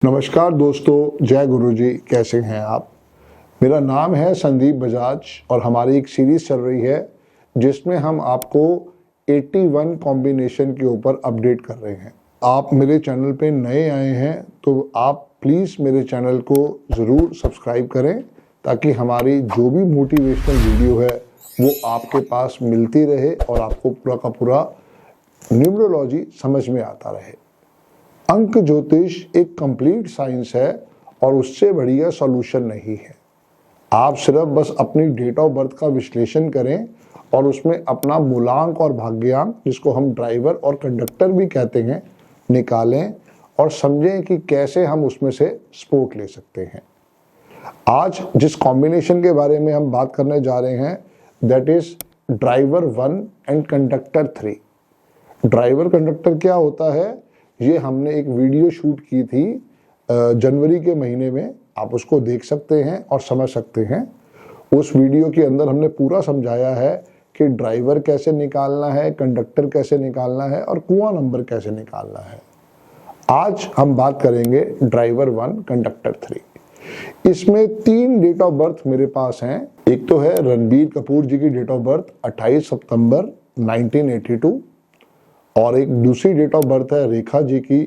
नमस्कार दोस्तों, जय गुरु जी। कैसे हैं आप? मेरा नाम है संदीप बजाज और हमारी एक सीरीज चल रही है जिसमें हम आपको 81 कॉम्बिनेशन के ऊपर अपडेट कर रहे हैं। आप मेरे चैनल पे नए आए हैं तो आप प्लीज़ मेरे चैनल को ज़रूर सब्सक्राइब करें ताकि हमारी जो भी मोटिवेशनल वीडियो है वो आपके पास मिलती रहे और आपको पूरा का पूरा न्यूमरोलॉजी समझ में आता रहे। अंक ज्योतिष एक कंप्लीट साइंस है और उससे बढ़िया सॉल्यूशन नहीं है। आप सिर्फ बस अपनी डेट ऑफ बर्थ का विश्लेषण करें और उसमें अपना मूलांक और भाग्यांक, जिसको हम ड्राइवर और कंडक्टर भी कहते हैं, निकालें और समझें कि कैसे हम उसमें से सपोर्ट ले सकते हैं। आज जिस कॉम्बिनेशन के बारे में हम बात करने जा रहे हैं that is driver 1 and conductor 3। Driver conductor क्या होता है, ये हमने एक वीडियो शूट की थी जनवरी के महीने में। आप उसको देख सकते हैं और समझ सकते हैं। उस वीडियो के अंदर हमने पूरा समझाया है कि ड्राइवर कैसे निकालना है, कंडक्टर कैसे निकालना है और कुआं नंबर कैसे निकालना है। आज हम बात करेंगे ड्राइवर 1 कंडक्टर 3। इसमें 3 डेट ऑफ बर्थ मेरे पास हैं। एक तो है रणबीर कपूर जी की डेट ऑफ बर्थ 28 सितंबर 1982 और एक दूसरी डेट ऑफ बर्थ है रेखा जी की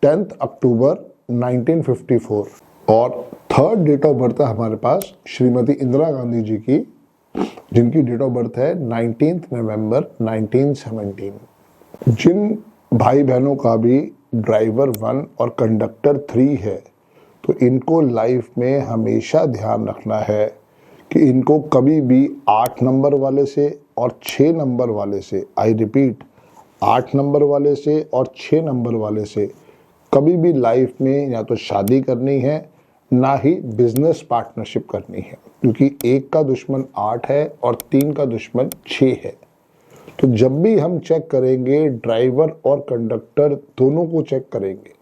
10 अक्टूबर 1954 और थर्ड डेट ऑफ बर्थ है हमारे पास श्रीमती इंदिरा गांधी जी की, जिनकी डेट ऑफ बर्थ है 19 नवंबर 1917। जिन भाई बहनों का भी ड्राइवर 1 और कंडक्टर 3 है तो इनको लाइफ में हमेशा ध्यान रखना है कि इनको कभी भी 8 नंबर वाले से और 6 नंबर वाले से, आई रिपीट 8 नंबर वाले से और 6 नंबर वाले से कभी भी लाइफ में या तो शादी करनी है ना ही बिजनेस पार्टनरशिप करनी है, क्योंकि 1 का दुश्मन 8 है और 3 का दुश्मन 6 है। तो जब भी हम चेक करेंगे ड्राइवर और कंडक्टर दोनों को चेक करेंगे।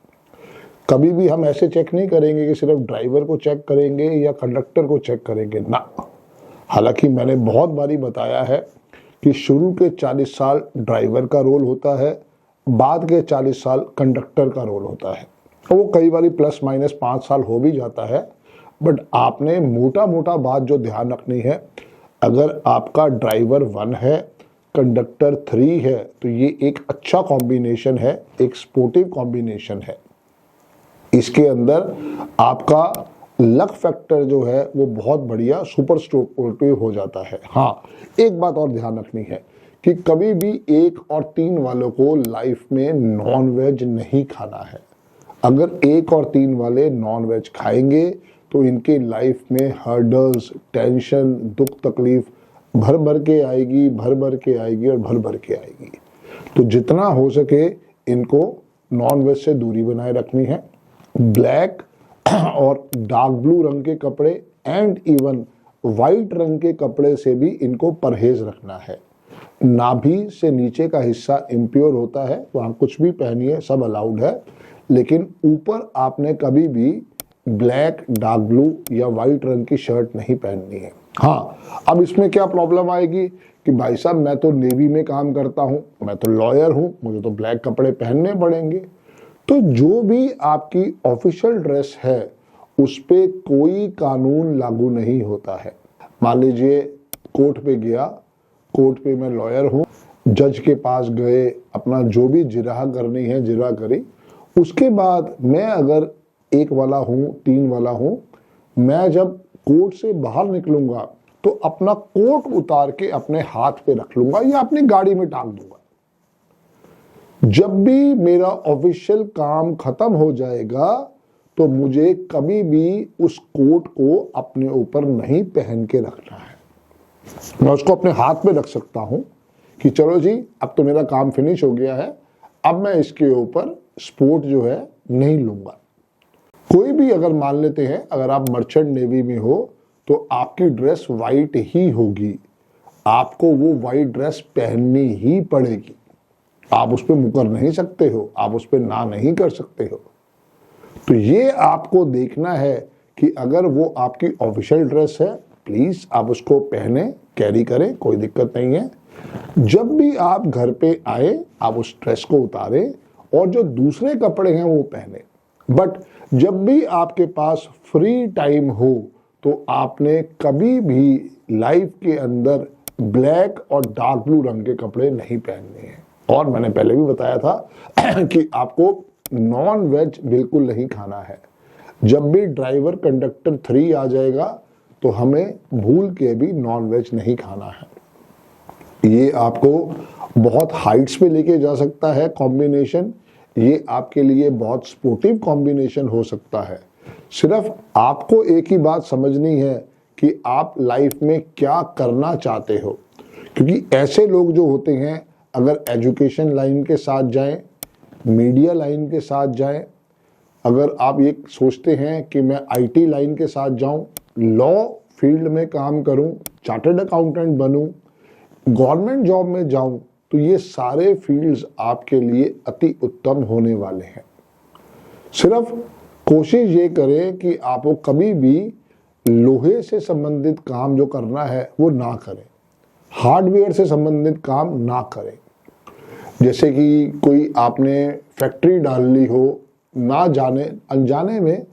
कभी भी हम ऐसे चेक नहीं करेंगे कि सिर्फ ड्राइवर को चेक करेंगे या कंडक्टर को चेक करेंगे ना। हालांकि मैंने बहुत बारी बताया है कि शुरू के 40 साल ड्राइवर का रोल होता है, बाद के 40 साल कंडक्टर का रोल होता है। वो कई बार प्लस माइनस 5 साल हो भी जाता है, बट आपने मोटा मोटा बात जो ध्यान रखनी है, अगर आपका ड्राइवर 1 है, कंडक्टर 3 है तो ये एक अच्छा कॉम्बिनेशन है, एक स्पोर्टिव कॉम्बिनेशन है। इसके अंदर आपका लक फैक्टर जो है वो बहुत बढ़िया सुपर स्पोर्टिव हो जाता है। हाँ, एक बात और ध्यान रखनी है कि कभी भी 1 और 3 वालों को लाइफ में नॉन वेज नहीं खाना है। अगर 1 और 3 वाले नॉन वेज खाएंगे तो इनके लाइफ में हर्डल्स, टेंशन, दुख तकलीफ भर भर के आएगी और भर भर के आएगी। तो जितना हो सके इनको नॉन वेज से दूरी बनाए रखनी है। ब्लैक और डार्क ब्लू रंग के कपड़े एंड इवन वाइट रंग के कपड़े से भी इनको परहेज रखना है। नाभि से नीचे का हिस्सा इम्प्योर होता है, वहां कुछ भी पहनिए, सब अलाउड है, लेकिन ऊपर आपने कभी भी ब्लैक, डार्क ब्लू या वाइट रंग की शर्ट नहीं पहननी है। हाँ, अब इसमें क्या प्रॉब्लम आएगी कि भाई साहब मैं तो नेवी में काम करता हूं, मैं तो लॉयर हूं, मुझे तो ब्लैक कपड़े पहनने पड़ेंगे। तो जो भी आपकी ऑफिशियल ड्रेस है उस पे कोई कानून लागू नहीं होता है। मान लीजिए कोर्ट पे गया, कोर्ट पे मैं लॉयर हूँ, जज के पास गए, अपना जो भी जिरह करनी है जिरह करी, उसके बाद मैं अगर 1 वाला हूँ, 3 वाला हूँ, मैं जब कोर्ट से बाहर निकलूंगा तो अपना कोट उतार के अपने हाथ पे रख लूंगा या अपनी गाड़ी में टांग दूंगा। जब भी मेरा ऑफिशियल काम खत्म हो जाएगा तो मुझे कभी भी उस कोट को अपने ऊपर नहीं पहन के रखना है। मैं उसको अपने हाथ पे रख सकता हूं कि चलो जी अब तो मेरा काम फिनिश हो गया है, अब मैं इसके ऊपर स्पोर्ट जो है नहीं लूंगा। कोई भी अगर मान लेते हैं अगर आप मर्चेंट नेवी में हो तो आपकी ड्रेस वाइट ही होगी, आपको वो वाइट ड्रेस पहननी ही पड़ेगी। आप उस पर मुकर नहीं सकते हो, आप उस पर ना नहीं कर सकते हो। तो ये आपको देखना है कि अगर वो आपकी ऑफिशियल ड्रेस है प्लीज आप उसको पहने, कैरी करें, कोई दिक्कत नहीं है। जब भी आप घर पे आए आप उस ड्रेस को उतारें और जो दूसरे कपड़े हैं वो पहने। बट जब भी आपके पास फ्री टाइम हो तो आपने कभी भी लाइफ के अंदर ब्लैक और डार्क ब्लू रंग के कपड़े नहीं पहनने हैं। और मैंने पहले भी बताया था कि आपको नॉन वेज बिल्कुल नहीं खाना है। जब भी ड्राइवर कंडक्टर 3 आ जाएगा तो हमें भूल के भी नॉन वेज नहीं खाना है। ये आपको बहुत हाइट्स पे लेके जा सकता है कॉम्बिनेशन। ये आपके लिए बहुत स्पोर्टिव कॉम्बिनेशन हो सकता है। सिर्फ आपको एक ही बात समझनी है कि आप लाइफ में क्या करना चाहते हो, क्योंकि ऐसे लोग जो होते हैं अगर एजुकेशन लाइन के साथ जाएं, मीडिया लाइन के साथ जाएं, अगर आप ये सोचते हैं कि मैं आईटी लाइन के साथ जाऊं, लॉ फील्ड में काम करूं, चार्टर्ड अकाउंटेंट बनूं, गवर्नमेंट जॉब में जाऊं, तो ये सारे फील्ड्स आपके लिए अति उत्तम होने वाले हैं। सिर्फ कोशिश ये करें कि आपको कभी भी लोहे से संबंधित काम जो करना है वो ना करें, हार्डवेयर से संबंधित काम ना करें। जैसे कि कोई आपने फैक्ट्री डाल ली हो, ना जाने अनजाने में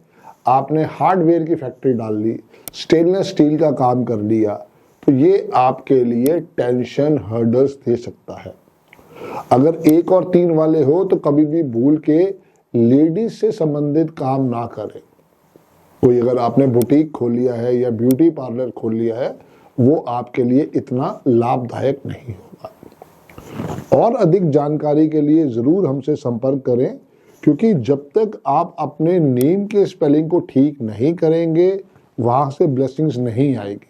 आपने हार्डवेयर की फैक्ट्री डाल ली, स्टेनलेस स्टील का काम कर लिया, तो ये आपके लिए टेंशन हर्डल्स दे सकता है। अगर 1 और 3 वाले हो तो कभी भी भूल के लेडीज से संबंधित काम ना करें। कोई अगर आपने बुटीक खोल लिया है या ब्यूटी पार्लर खोल लिया है, वो आपके लिए इतना लाभदायक नहीं होगा। और अधिक जानकारी के लिए जरूर हमसे संपर्क करें, क्योंकि जब तक आप अपने नेम के स्पेलिंग को ठीक नहीं करेंगे वहां से ब्लेसिंग्स नहीं आएगी।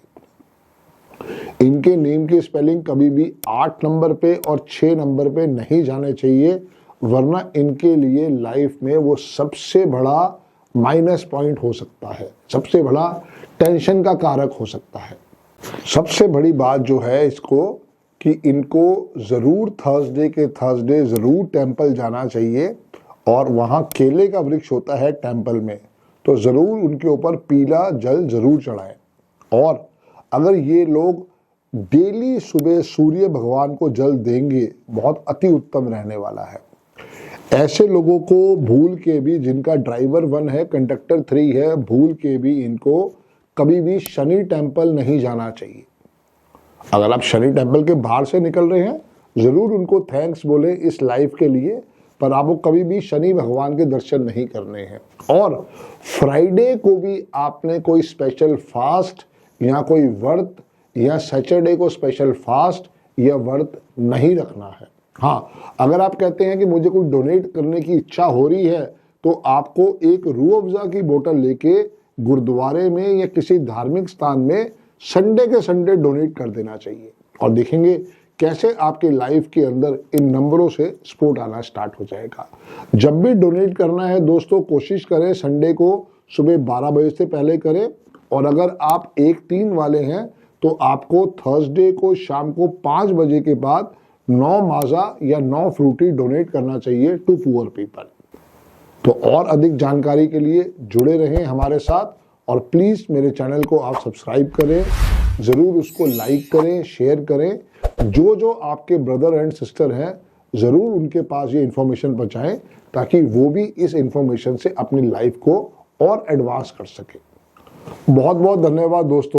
इनके नेम की स्पेलिंग कभी भी 8 नंबर पे और 6 नंबर पे नहीं जाने चाहिए, वरना इनके लिए लाइफ में वो सबसे बड़ा माइनस पॉइंट हो सकता है, सबसे बड़ा टेंशन का कारक हो सकता है। सबसे बड़ी बात जो है इसको कि इनको जरूर थर्सडे के थर्सडे जरूर टेंपल जाना चाहिए, और वहां केले का वृक्ष होता है टेंपल में, तो जरूर उनके ऊपर पीला जल जरूर चढ़ाएं। और अगर ये लोग डेली सुबह सूर्य भगवान को जल देंगे, बहुत अति उत्तम रहने वाला है। ऐसे लोगों को भूल के भी, जिनका ड्राइवर 1 है, कंडक्टर 3 है, भूल के भी इनको कभी भी शनि टेंपल नहीं जाना चाहिए। अगर आप शनि टेंपल के बाहर से निकल रहे हैं, जरूर उनको थैंक्स बोले इस लाइफ के लिए, पर आपको कभी भी शनि भगवान के दर्शन नहीं करने हैं। और फ्राइडे को भी आपने कोई स्पेशल फास्ट या कोई व्रत, या सैटरडे को स्पेशल फास्ट या व्रत नहीं रखना है। हाँ, अगर आप कहते हैं कि मुझे कुछ डोनेट करने की इच्छा हो रही है, तो आपको एक रूह अफ़ज़ा की बोतल लेके गुरुद्वारे में या किसी धार्मिक स्थान में संडे के संडे डोनेट कर देना चाहिए, और देखेंगे कैसे आपके लाइफ के अंदर इन नंबरों से सपोर्ट आना स्टार्ट हो जाएगा। जब भी डोनेट करना है दोस्तों, कोशिश करें संडे को सुबह 12 बजे से पहले करें, और अगर आप 1-3 वाले हैं तो आपको थर्सडे को शाम को 5 बजे के बाद 9 माजा या 9 फ्रूटी डोनेट करना चाहिए टू पुअर पीपल। तो और अधिक जानकारी के लिए जुड़े रहें हमारे साथ, और प्लीज मेरे चैनल को आप सब्सक्राइब करें, जरूर उसको लाइक करें, शेयर करें। जो आपके ब्रदर एंड सिस्टर हैं, जरूर उनके पास ये इंफॉर्मेशन पहुंचाएं, ताकि वो भी इस इंफॉर्मेशन से अपनी लाइफ को और एडवांस कर सके। बहुत बहुत धन्यवाद दोस्तों।